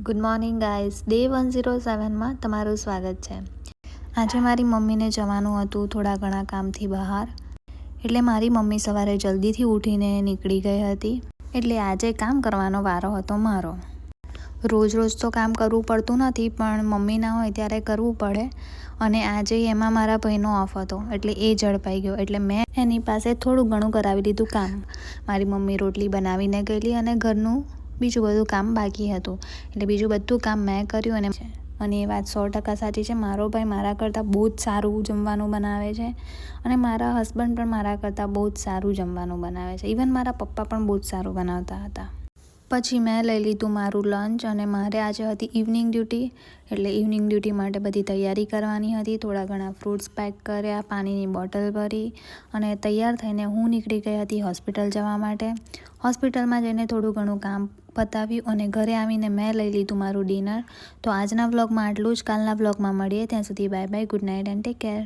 Good morning guys, day 107માં તમારું સ્વાગત છે. આજે મારી મમ્મીને જવાનું હતું થોડા ઘણા કામથી બહાર, એટલે મારી મમ્મી સવારે જલ્દીથી ઉઠીને નીકળી ગઈ હતી. એટલે આજે કામ કરવાનો વારો હતો મારો. રોજ તો કામ કરવું પડતું નથી, પણ મમ્મી ના હોય ત્યારે કરવું પડે. અને આજે એમાં મારા ભાઈનો ઓફ હતો, એટલે એ ઝડપાઈ ગયો. એટલે મેં એની પાસે થોડું ઘણું કરાવી લીધું કામ. મારી મમ્મી રોટલી બનાવીને ગયેલી અને ઘરનું બીજું બધું કામ બાકી હતું, એટલે બીજું બધું કામ મેં કર્યું. અને એ વાત 100% સાચી છે. મારો ભાઈ મારા કરતાં બહુ જ સારું જમવાનું બનાવે છે, અને મારા હસબન્ડ પણ મારા કરતાં બહુ જ સારું જમવાનું બનાવે છે. ઇવન મારા પપ્પા પણ બહુ જ સારું બનાવતા હતા. પછી મેં લઈ લીધું મારું લંચ, અને મારે આજે હતી ઇવનિંગ ડ્યુટી. એટલે ઇવનિંગ ડ્યુટી માટે બધી તૈયારી કરવાની હતી. થોડા ઘણા ફ્રૂટ્સ પેક કર્યા, પાણીની બોટલ ભરી, અને તૈયાર થઈને હું નીકળી ગઈ હતી હોસ્પિટલ જવા માટે. હોસ્પિટલમાં જઈને થોડું ઘણું કામ પતાવ્યું, અને ઘરે આવીને મેં લઈ લીધું મારું ડિનર. તો આજના વ્લોગમાં આટલું જ. કાલના વ્લોગમાં મળીએ. ત્યાં સુધી bye bye, good night and take care.